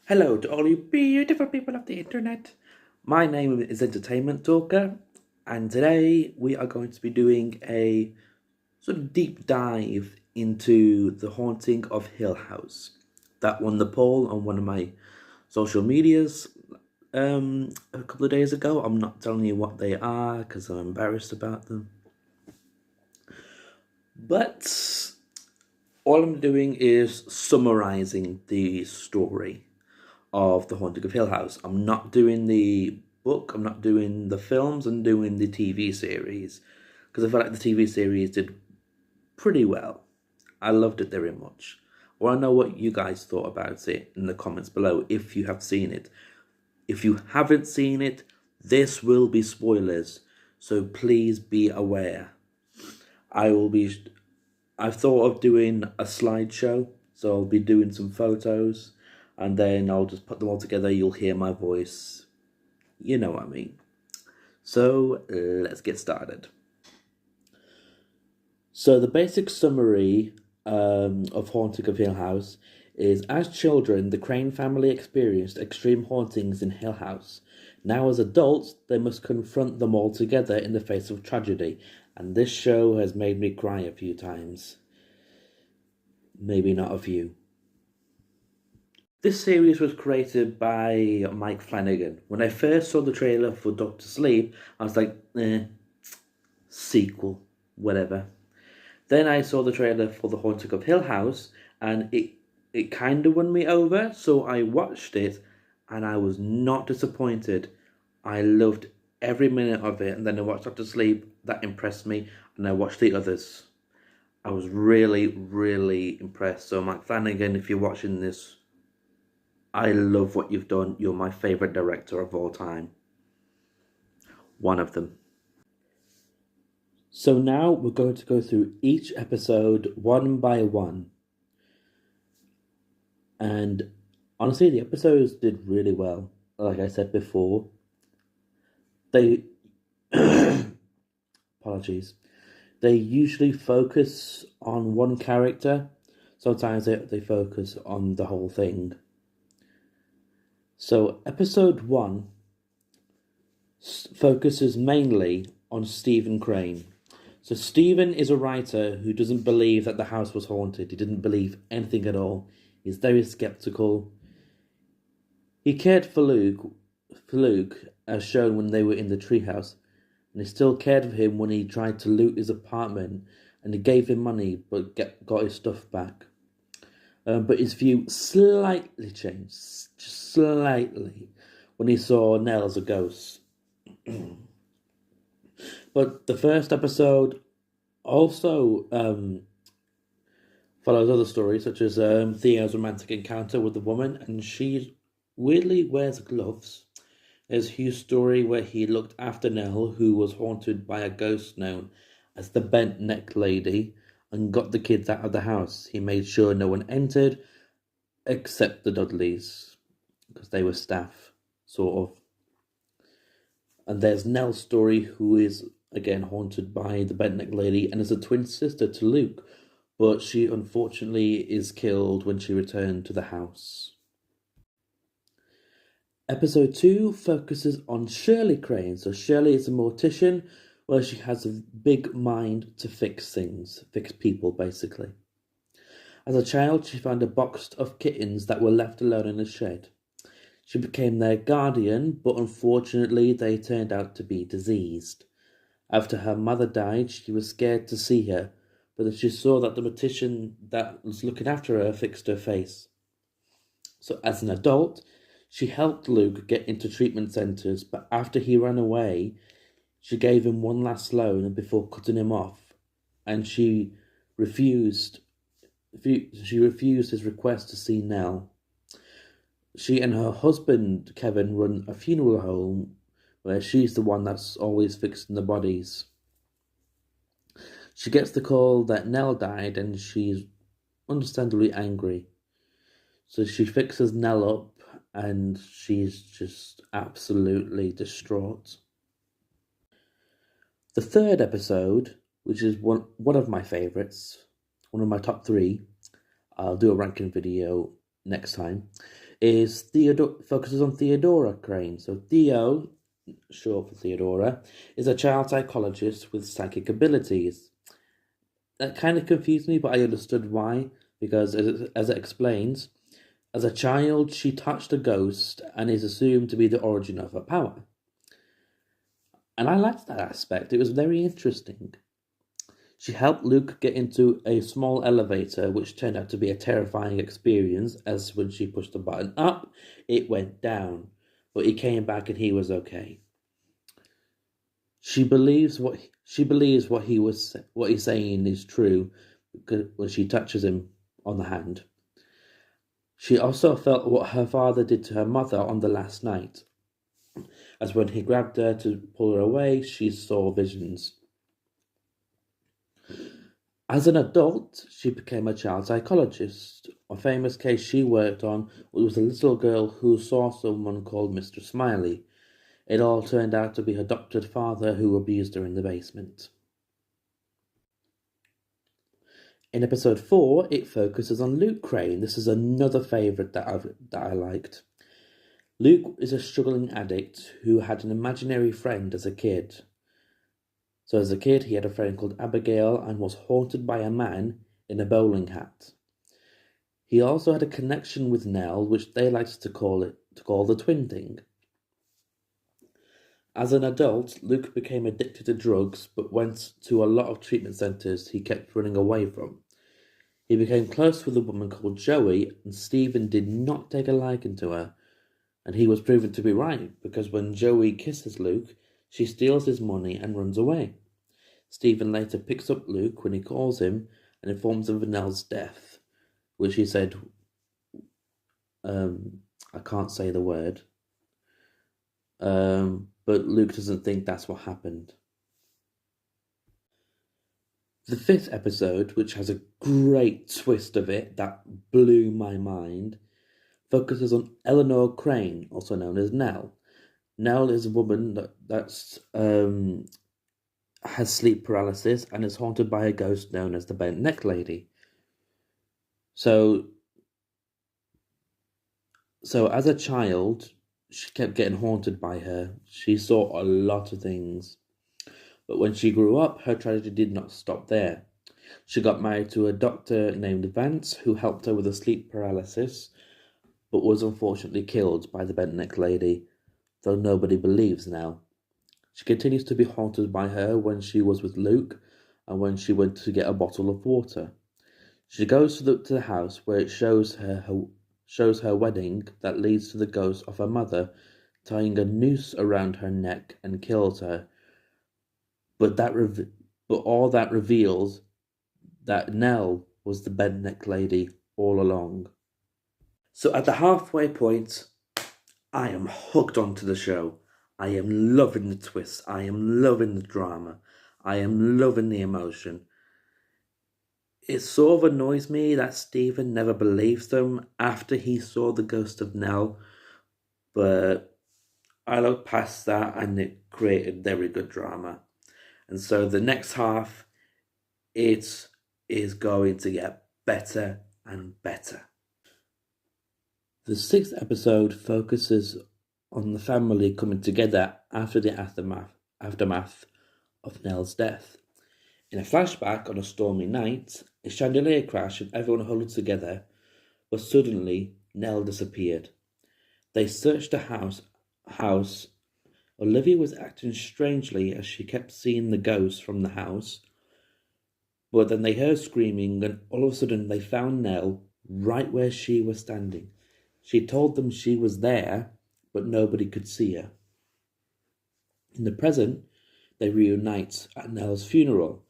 Hello to all you beautiful people of the internet. My name is Entertainment Talker, and today we are going to be doing a sort of deep dive into The Haunting of Hill House. That won the poll on one of my social medias a couple of days ago. I'm not telling you what they are because I'm embarrassed about them. But all I'm doing is summarizing the story of The Haunting of Hill House. I'm not doing the book, I'm not doing the films, I'm doing the TV series. Because I feel like the TV series did pretty well. I loved it very much. I want to know what you guys thought about it in the comments below if you have seen it. If you haven't seen it, this will be spoilers, so please be aware. I've thought of doing a slideshow, so I'll be doing some photos and then I'll just put them all together. You'll hear my voice. You know what I mean. So let's get started. So the basic summary of Haunting of Hill House is: as children, the Crane family experienced extreme hauntings in Hill House. Now as adults, they must confront them all together in the face of tragedy, and this show has made me cry a few times. Maybe not a few. This series was created by Mike Flanagan. When I first saw the trailer for Doctor Sleep, I was like, sequel, whatever. Then I saw the trailer for The Haunting of Hill House, and it kind of won me over, so I watched it, and I was not disappointed. I loved every minute of it, and then I watched Doctor Sleep, that impressed me, and I watched the others. I was really, really impressed. So Mike Flanagan, if you're watching this, I love what you've done. You're my favourite director of all time. One of them. So now we're going to go through each episode one by one. And honestly, the episodes did really well. Like I said before, they apologies. They usually focus on one character. Sometimes they focus on the whole thing. So episode 1 focuses mainly on Stephen Crane. So Stephen is a writer who doesn't believe that the house was haunted. He didn't believe anything at all. He's very skeptical. He cared for Luke, as shown when they were in the treehouse, and he still cared for him when he tried to loot his apartment, and he gave him money but got his stuff back. But his view slightly changed, just slightly, when he saw Nell as a ghost. But the first episode also follows other stories, such as Theo's romantic encounter with the woman, and she weirdly wears gloves. There's Hugh's story where he looked after Nell, who was haunted by a ghost known as the Bent Neck Lady, and got the kids out of the house. He made sure no one entered, except the Dudleys, because they were staff, sort of. And there's Nell's story, who is again haunted by the Bent Neck Lady and is a twin sister to Luke, but she unfortunately is killed when she returned to the house. Episode 2 focuses on Shirley Crane. So Shirley is a mortician, where she has a big mind to fix things, fix people basically. As a child, she found a box of kittens that were left alone in a shed. She became their guardian, but unfortunately they turned out to be diseased. After her mother died, she was scared to see her, but then she saw that the mortician that was looking after her fixed her face. So as an adult, she helped Luke get into treatment centres, but after he ran away, she gave him one last loan before cutting him off, and she refused his request to see Nell. She and her husband, Kevin, run a funeral home where she's the one that's always fixing the bodies. She gets the call that Nell died, and she's understandably angry. So she fixes Nell up, and she's just absolutely distraught. The third episode, which is one of my favourites, one of my top 3, I'll do a ranking video next time, is focuses on Theodora Crane. So Theo, short for Theodora, is a child psychologist with psychic abilities. That kind of confused me, but I understood why, because as it explains, as a child she touched a ghost and is assumed to be the origin of her power. And I liked that aspect. It was very interesting. She helped Luke get into a small elevator, which turned out to be a terrifying experience, as when she pushed the button up, it went down. But he came back and he was okay. She believes what he's saying is true when she touches him on the hand. She also felt what her father did to her mother on the last night, as when he grabbed her to pull her away, she saw visions. As an adult, she became a child psychologist. A famous case she worked on was a little girl who saw someone called Mr. Smiley. It all turned out to be her adopted father who abused her in the basement. In episode 4, it focuses on Luke Crane. This is another favourite that I liked. Luke is a struggling addict who had an imaginary friend as a kid. So as a kid, he had a friend called Abigail and was haunted by a man in a bowling hat. He also had a connection with Nell, which they liked to call the twin thing. As an adult, Luke became addicted to drugs, but went to a lot of treatment centres he kept running away from. He became close with a woman called Joey, and Stephen did not take a liking to her. And he was proven to be right, because when Joey kisses Luke, she steals his money and runs away. Stephen later picks up Luke when he calls him and informs him of Nell's death, which he said, I can't say the word, but Luke doesn't think that's what happened. The 5th episode, which has a great twist of it that blew my mind, focuses on Eleanor Crane, also known as Nell. Nell is a woman that has sleep paralysis and is haunted by a ghost known as the Bent Neck Lady. So as a child, she kept getting haunted by her. She saw a lot of things. But when she grew up, her tragedy did not stop there. She got married to a doctor named Vance, who helped her with the sleep paralysis, but was unfortunately killed by the Bent Neck Lady, though nobody believes now. She continues to be haunted by her when she was with Luke and when she went to get a bottle of water. She goes to the house where it shows her wedding that leads to the ghost of her mother tying a noose around her neck and kills her. But all that reveals that Nell was the Bent Neck Lady all along. So at the halfway point, I am hooked onto the show. I am loving the twists. I am loving the drama. I am loving the emotion. It sort of annoys me that Stephen never believes them after he saw the ghost of Nell, but I looked past that and it created very good drama. And so the next half, it is going to get better and better. The 6th episode focuses on the family coming together after the aftermath of Nell's death. In a flashback on a stormy night, a chandelier crashed and everyone huddled together, but suddenly Nell disappeared. They searched the house. Olivia was acting strangely as she kept seeing the ghost from the house, but then they heard screaming and all of a sudden they found Nell right where she was standing. She told them she was there, but nobody could see her. In the present, they reunite at Nell's funeral.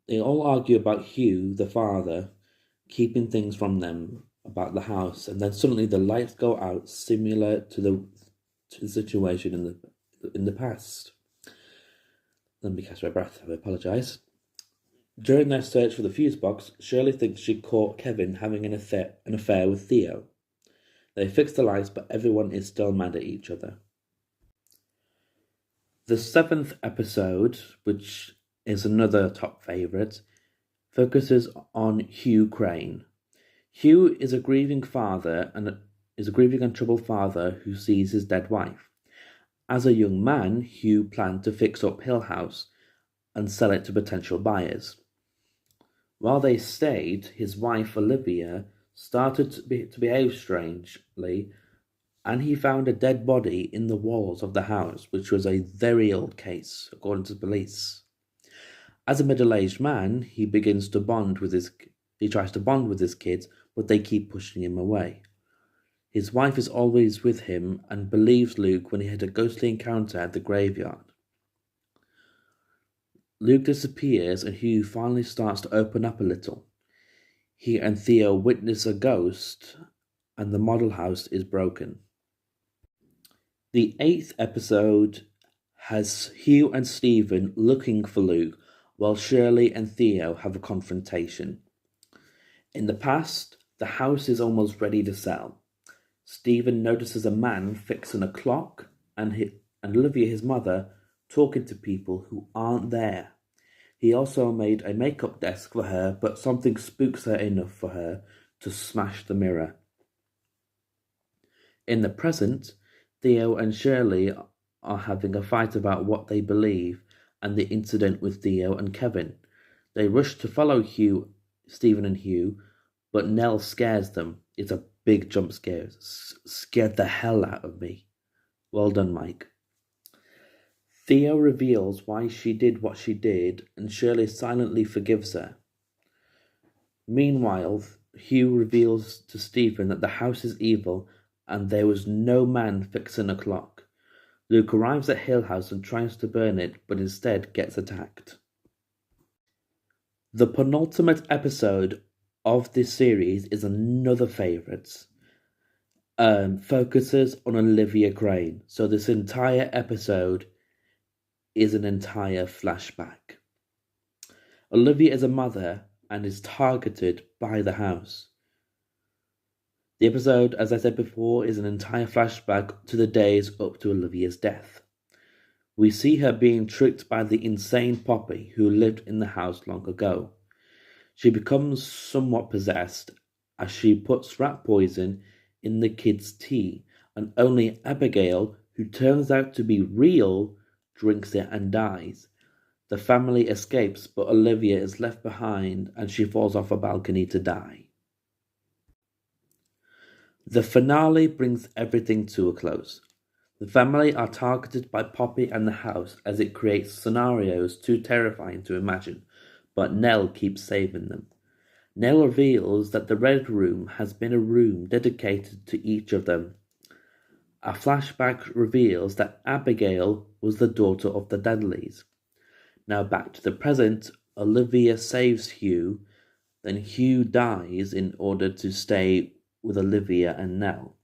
They all argue about Hugh, the father, keeping things from them about the house, and then suddenly the lights go out, similar to the situation in the past. Let me catch my breath. I apologise. During their search for the fuse box, Shirley thinks she caught Kevin having an affair with Theo. They fix the lights, but everyone is still mad at each other. The 7th episode, which is another top favourite, focuses on Hugh Crane. Hugh is a grieving father and is a grieving and troubled father who sees his dead wife. As a young man, Hugh planned to fix up Hill House and sell it to potential buyers. While they stayed, his wife Olivia started to behave strangely, and he found a dead body in the walls of the house, which was a very old case, according to the police. As a middle-aged man, he tries to bond with his kids, but they keep pushing him away. His wife is always with him and believes Luke when he had a ghostly encounter at the graveyard. Luke disappears and Hugh finally starts to open up a little. He and Theo witness a ghost and the model house is broken. The 8th episode has Hugh and Stephen looking for Luke while Shirley and Theo have a confrontation. In the past, the house is almost ready to sell. Stephen notices a man fixing a clock and Olivia, his mother, talking to people who aren't there. He also made a makeup desk for her, but something spooks her enough for her to smash the mirror. In the present, Theo and Shirley are having a fight about what they believe and the incident with Theo and Kevin. They rush to follow Stephen and Hugh, but Nell scares them. It's a big jump scare. Scared the hell out of me. Well done, Mike. Theo reveals why she did what she did, and Shirley silently forgives her. Meanwhile, Hugh reveals to Stephen that the house is evil and there was no man fixing a clock. Luke arrives at Hill House and tries to burn it, but instead gets attacked. The penultimate episode of this series is another favourite. Focuses on Olivia Crane. So this entire episode is an entire flashback. Olivia is a mother and is targeted by the house. The episode, as I said before, is an entire flashback to the days up to Olivia's death. We see her being tricked by the insane Poppy who lived in the house long ago. She becomes somewhat possessed as she puts rat poison in the kids' tea, and only Abigail, who turns out to be real, drinks it and dies. The family escapes, but Olivia is left behind and she falls off a balcony to die. The finale brings everything to a close. The family are targeted by Poppy and the house as it creates scenarios too terrifying to imagine, but Nell keeps saving them. Nell reveals that the Red Room has been a room dedicated to each of them. A flashback reveals that Abigail was the daughter of the Dudleys. Now back to the present, Olivia saves Hugh, then Hugh dies in order to stay with Olivia and Nell.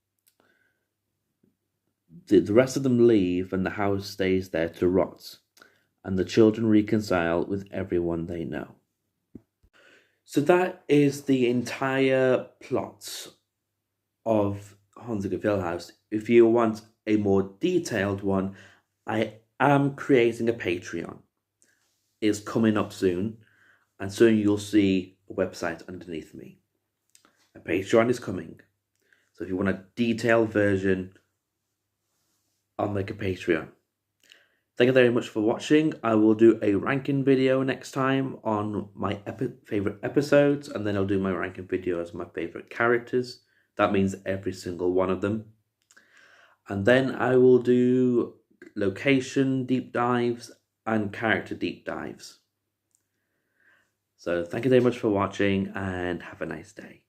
The rest of them leave and the house stays there to rot, and the children reconcile with everyone they know. So that is the entire plot of Haunting of Hill House. If you want a more detailed one, I am creating a Patreon. It's coming up soon, and soon you'll see a website underneath me. A Patreon is coming. So if you want a detailed version, I'll make a Patreon. Thank you very much for watching. I will do a ranking video next time on my favourite episodes, and then I'll do my ranking video as my favourite characters. That means every single one of them. And then I will do location deep dives and character deep dives. So thank you very much for watching and have a nice day.